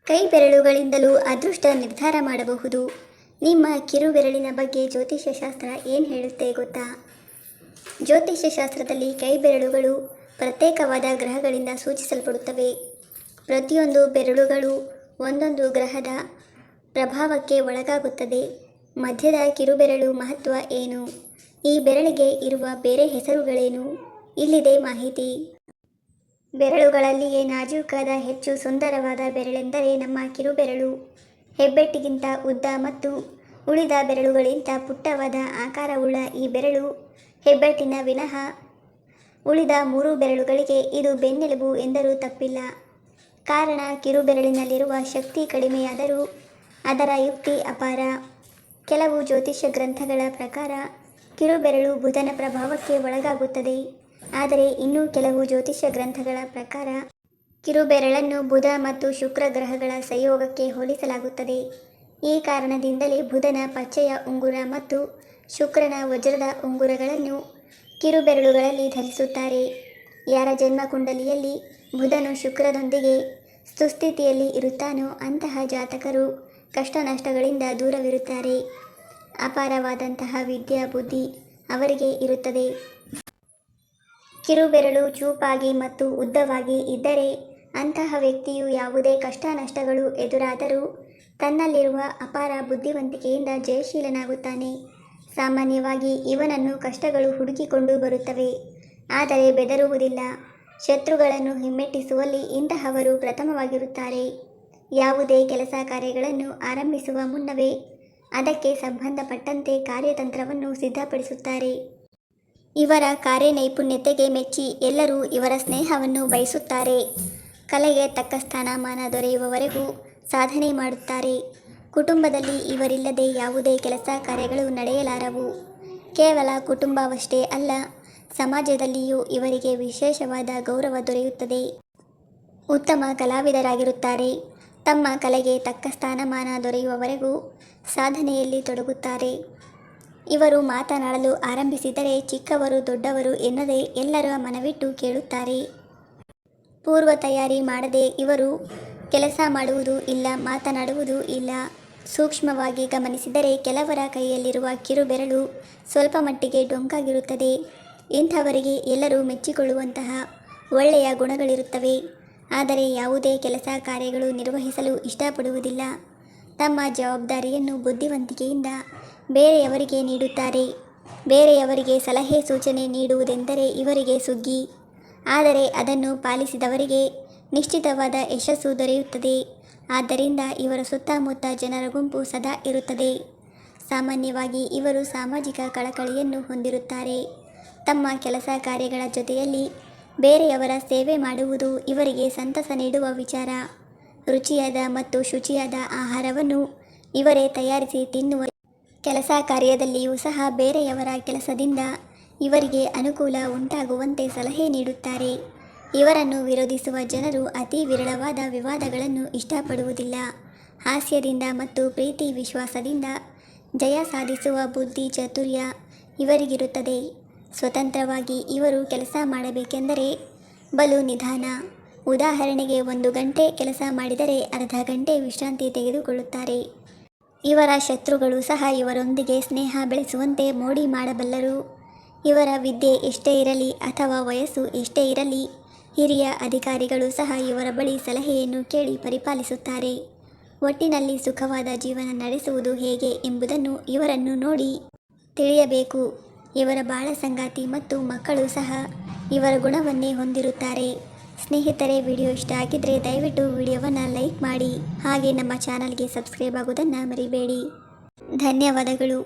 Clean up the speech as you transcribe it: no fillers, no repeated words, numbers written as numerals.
ಕೈ ಬೆರಳುಗಳಿಂದಲೂ ಅದೃಷ್ಟ ನಿರ್ಧಾರ ಮಾಡಬಹುದು. ನಿಮ್ಮ ಕಿರುಬೆರಳಿನ ಬಗ್ಗೆ ಜ್ಯೋತಿಷ್ಯ ಶಾಸ್ತ್ರ ಏನು ಹೇಳುತ್ತೆ ಗೊತ್ತಾ? ಜ್ಯೋತಿಷ್ಯ ಶಾಸ್ತ್ರದಲ್ಲಿ ಕೈ ಬೆರಳುಗಳು ಪ್ರತ್ಯೇಕವಾದ ಗ್ರಹಗಳಿಂದ ಸೂಚಿಸಲ್ಪಡುತ್ತವೆ. ಪ್ರತಿಯೊಂದು ಬೆರಳುಗಳು ಒಂದೊಂದು ಗ್ರಹದ ಪ್ರಭಾವಕ್ಕೆ ಒಳಗಾಗುತ್ತದೆ. ಮಧ್ಯದ ಕಿರುಬೆರಳು ಮಹತ್ವ ಏನು? ಈ ಬೆರಳಿಗೆ ಇರುವ ಬೇರೆ ಹೆಸರುಗಳೇನು? ಇಲ್ಲಿದೆ ಮಾಹಿತಿ. ಬೆರಳುಗಳಲ್ಲಿಯೇ ನಾಜೂಕಾದ ಹೆಚ್ಚು ಸುಂದರವಾದ ಬೆರಳೆಂದರೆ ನಮ್ಮ ಕಿರುಬೆರಳು. ಹೆಬ್ಬೆಟ್ಟಿಗಿಂತ ಉದ್ದ ಮತ್ತು ಉಳಿದ ಬೆರಳುಗಳಿಗಿಂತ ಪುಟ್ಟವಾದ ಆಕಾರವುಳ್ಳ ಈ ಬೆರಳು ಹೆಬ್ಬೆಟ್ಟಿನ ವಿನಃ ಉಳಿದ 3 ಬೆರಳುಗಳಿಗೆ ಇದು ಬೆನ್ನೆಲುಬು ಎಂದರೂ ತಪ್ಪಿಲ್ಲ. ಕಾರಣ, ಕಿರುಬೆರಳಿನಲ್ಲಿರುವ ಶಕ್ತಿ ಕಡಿಮೆಯಾದರೂ ಅದರ ಯುಕ್ತಿ ಅಪಾರ. ಕೆಲವು ಜ್ಯೋತಿಷ್ಯ ಗ್ರಂಥಗಳ ಪ್ರಕಾರ ಕಿರುಬೆರಳು ಬುಧನ ಪ್ರಭಾವಕ್ಕೆ ಒಳಗಾಗುತ್ತದೆ. ಆದರೆ ಇನ್ನೂ ಕೆಲವು ಜ್ಯೋತಿಷ್ಯ ಗ್ರಂಥಗಳ ಪ್ರಕಾರ ಕಿರುಬೆರಳನ್ನು ಬುಧ ಮತ್ತು ಶುಕ್ರ ಗ್ರಹಗಳ ಸಂಯೋಗಕ್ಕೆ ಹೋಲಿಸಲಾಗುತ್ತದೆ. ಈ ಕಾರಣದಿಂದಲೇ ಬುಧನ ಪಚ್ಚೆಯ ಉಂಗುರ ಮತ್ತು ಶುಕ್ರನ ವಜ್ರದ ಉಂಗುರಗಳನ್ನು ಕಿರುಬೆರಳುಗಳಲ್ಲಿ ಧರಿಸುತ್ತಾರೆ. ಯಾರ ಜನ್ಮಕುಂಡಲಿಯಲ್ಲಿ ಬುಧನು ಶುಕ್ರನೊಂದಿಗೆ ಸುಸ್ಥಿತಿಯಲ್ಲಿ ಇರುತ್ತಾನೋ ಅಂತಹ ಜಾತಕರು ಕಷ್ಟ ನಷ್ಟಗಳಿಂದ ದೂರವಿರುತ್ತಾರೆ. ಅಪಾರವಾದಂತಹ ವಿದ್ಯಾ ಬುದ್ಧಿ ಅವರಿಗೆ ಇರುತ್ತದೆ. ಕಿರುಬೆರಳು ಚೂಪಾಗಿ ಮತ್ತು ಉದ್ದವಾಗಿ ಇದ್ದರೆ ಅಂತಹ ವ್ಯಕ್ತಿಯು ಯಾವುದೇ ಕಷ್ಟ ನಷ್ಟಗಳು ಎದುರಾದರೂ ತನ್ನಲ್ಲಿರುವ ಅಪಾರ ಬುದ್ಧಿವಂತಿಕೆಯಿಂದ ಜಯಶೀಲನಾಗುತ್ತಾನೆ. ಸಾಮಾನ್ಯವಾಗಿ ಇವನನ್ನು ಕಷ್ಟಗಳು ಹುಡುಕಿಕೊಂಡು ಬರುತ್ತವೆ, ಆದರೆ ಬೆದರುವುದಿಲ್ಲ. ಶತ್ರುಗಳನ್ನು ಹಿಮ್ಮೆಟ್ಟಿಸುವಲ್ಲಿ ಇಂತಹವರು ಪ್ರಥಮವಾಗಿರುತ್ತಾರೆ. ಯಾವುದೇ ಕೆಲಸ ಕಾರ್ಯಗಳನ್ನು ಆರಂಭಿಸುವ ಮುನ್ನವೇ ಅದಕ್ಕೆ ಸಂಬಂಧಪಟ್ಟಂತೆ ಕಾರ್ಯತಂತ್ರವನ್ನು ಸಿದ್ಧಪಡಿಸುತ್ತಾರೆ. ಇವರ ಕಾರ್ಯನೈಪುಣ್ಯತೆಗೆ ಮೆಚ್ಚಿ ಎಲ್ಲರೂ ಇವರ ಸ್ನೇಹವನ್ನು ಬಯಸುತ್ತಾರೆ. ಕಲೆಗೆ ತಕ್ಕ ಸ್ಥಾನಮಾನ ದೊರೆಯುವವರೆಗೂ ಸಾಧನೆ ಮಾಡುತ್ತಾರೆ. ಕುಟುಂಬದಲ್ಲಿ ಇವರಿಲ್ಲದೆ ಯಾವುದೇ ಕೆಲಸ ಕಾರ್ಯಗಳು ನಡೆಯಲಾರವು. ಕೇವಲ ಕುಟುಂಬವಷ್ಟೇ ಅಲ್ಲ, ಸಮಾಜದಲ್ಲಿಯೂ ಇವರಿಗೆ ವಿಶೇಷವಾದ ಗೌರವ ದೊರೆಯುತ್ತದೆ. ಉತ್ತಮ ಕಲಾವಿದರಾಗಿರುತ್ತಾರೆ. ತಮ್ಮ ಕಲೆಗೆ ತಕ್ಕ ಸ್ಥಾನಮಾನ ದೊರೆಯುವವರೆಗೂ ಸಾಧನೆಯಲ್ಲಿ ತೊಡಗುತ್ತಾರೆ. ಇವರು ಮಾತನಾಡಲು ಆರಂಭಿಸಿದರೆ ಚಿಕ್ಕವರು ದೊಡ್ಡವರು ಎನ್ನದೇ ಎಲ್ಲರ ಮನವಿಟ್ಟು ಕೇಳುತ್ತಾರೆ. ಪೂರ್ವ ತಯಾರಿ ಮಾಡದೆ ಇವರು ಕೆಲಸ ಮಾಡುವುದೂ ಇಲ್ಲ, ಮಾತನಾಡುವುದೂ ಇಲ್ಲ. ಸೂಕ್ಷ್ಮವಾಗಿ ಗಮನಿಸಿದರೆ ಕೆಲವರ ಕೈಯಲ್ಲಿರುವ ಕಿರುಬೆರಳು ಸ್ವಲ್ಪ ಮಟ್ಟಿಗೆ ಡೊಂಕಾಗಿರುತ್ತದೆ. ಇಂಥವರಿಗೆ ಎಲ್ಲರೂ ಮೆಚ್ಚಿಕೊಳ್ಳುವಂತಹ ಒಳ್ಳೆಯ ಗುಣಗಳಿರುತ್ತವೆ. ಆದರೆ ಯಾವುದೇ ಕೆಲಸ ಕಾರ್ಯಗಳು ನಿರ್ವಹಿಸಲು ಇಷ್ಟಪಡುವುದಿಲ್ಲ. ತಮ್ಮ ಜವಾಬ್ದಾರಿಯನ್ನು ಬುದ್ಧಿವಂತಿಕೆಯಿಂದ ಬೇರೆಯವರಿಗೆ ನೀಡುತ್ತಾರೆ. ಬೇರೆಯವರಿಗೆ ಸಲಹೆ ಸೂಚನೆ ನೀಡುವುದೆಂದರೆ ಇವರಿಗೆ ಸುಗ್ಗಿ. ಆದರೆ ಅದನ್ನು ಪಾಲಿಸಿದವರಿಗೆ ನಿಶ್ಚಿತವಾದ ಯಶಸ್ಸು ದೊರೆಯುತ್ತದೆ. ಆದ್ದರಿಂದ ಇವರ ಸುತ್ತಮುತ್ತ ಜನರ ಗುಂಪು ಸದಾ ಇರುತ್ತದೆ. ಸಾಮಾನ್ಯವಾಗಿ ಇವರು ಸಾಮಾಜಿಕ ಕಳಕಳಿಯನ್ನು ಹೊಂದಿರುತ್ತಾರೆ. ತಮ್ಮ ಕೆಲಸ ಕಾರ್ಯಗಳ ಜೊತೆಯಲ್ಲಿ ಬೇರೆಯವರ ಸೇವೆ ಮಾಡುವುದು ಇವರಿಗೆ ಸಂತಸ ನೀಡುವ ವಿಚಾರ. ರುಚಿಯಾದ ಮತ್ತು ಶುಚಿಯಾದ ಆಹಾರವನ್ನು ಇವರೇ ತಯಾರಿಸಿ ತಿನ್ನುವ ಕೆಲಸ ಕಾರ್ಯದಲ್ಲಿಯೂ ಸಹ ಬೇರೆಯವರ ಕೆಲಸದಿಂದ ಇವರಿಗೆ ಅನುಕೂಲ ಉಂಟಾಗುವಂತೆ ಸಲಹೆ ನೀಡುತ್ತಾರೆ. ಇವರನ್ನು ವಿರೋಧಿಸುವ ಜನರು ಅತಿ ವಿರಳವಾದ ವಿವಾದಗಳನ್ನು ಇಷ್ಟಪಡುವುದಿಲ್ಲ. ಹಾಸ್ಯದಿಂದ ಮತ್ತು ಪ್ರೀತಿ ವಿಶ್ವಾಸದಿಂದ ಜಯ ಸಾಧಿಸುವ ಬುದ್ಧಿ ಚಾತುರ್ಯ ಇವರಿಗಿರುತ್ತದೆ. ಸ್ವತಂತ್ರವಾಗಿ ಇವರು ಕೆಲಸ ಮಾಡಬೇಕೆಂದರೆ ಬಲು ನಿಧಾನ. ಉದಾಹರಣೆಗೆ 1 ಗಂಟೆ ಕೆಲಸ ಮಾಡಿದರೆ ಅರ್ಧ ಗಂಟೆ ವಿಶ್ರಾಂತಿ ತೆಗೆದುಕೊಳ್ಳುತ್ತಾರೆ. ಇವರ ಶತ್ರುಗಳು ಸಹ ಇವರೊಂದಿಗೆ ಸ್ನೇಹ ಬೆಳೆಸುವಂತೆ ಮೋಡಿ ಮಾಡಬಲ್ಲರು. ಇವರ ವಿದ್ಯೆ ಎಷ್ಟೇ ಇರಲಿ ಅಥವಾ ವಯಸ್ಸು ಎಷ್ಟೇ ಇರಲಿ, ಹಿರಿಯ ಅಧಿಕಾರಿಗಳು ಸಹ ಇವರ ಬಳಿ ಸಲಹೆಯನ್ನು ಕೇಳಿ ಪರಿಪಾಲಿಸುತ್ತಾರೆ. ಒಟ್ಟಿನಲ್ಲಿ ಸುಖವಾದ ಜೀವನ ನಡೆಸುವುದು ಹೇಗೆ ಎಂಬುದನ್ನು ಇವರನ್ನು ನೋಡಿ ತಿಳಿಯಬೇಕು. ಇವರ ಬಾಳ ಸಂಗಾತಿ ಮತ್ತು ಮಕ್ಕಳು ಸಹ ಇವರ ಗುಣವನ್ನೇ ಹೊಂದಿರುತ್ತಾರೆ. ಸ್ನೇಹಿತರೆ, ವಿಡಿಯೋ ಇಷ್ಟ ಆಗಿದ್ದರೆ ದಯವಿಟ್ಟು ವಿಡಿಯೋವನ್ನು ಲೈಕ್ ಮಾಡಿ. ಹಾಗೆ ನಮ್ಮ ಚಾನಲ್ಗೆ ಸಬ್ಸ್ಕ್ರೈಬ್ ಆಗೋದನ್ನು ಮರಿಬೇಡಿ. ಧನ್ಯವಾದಗಳು.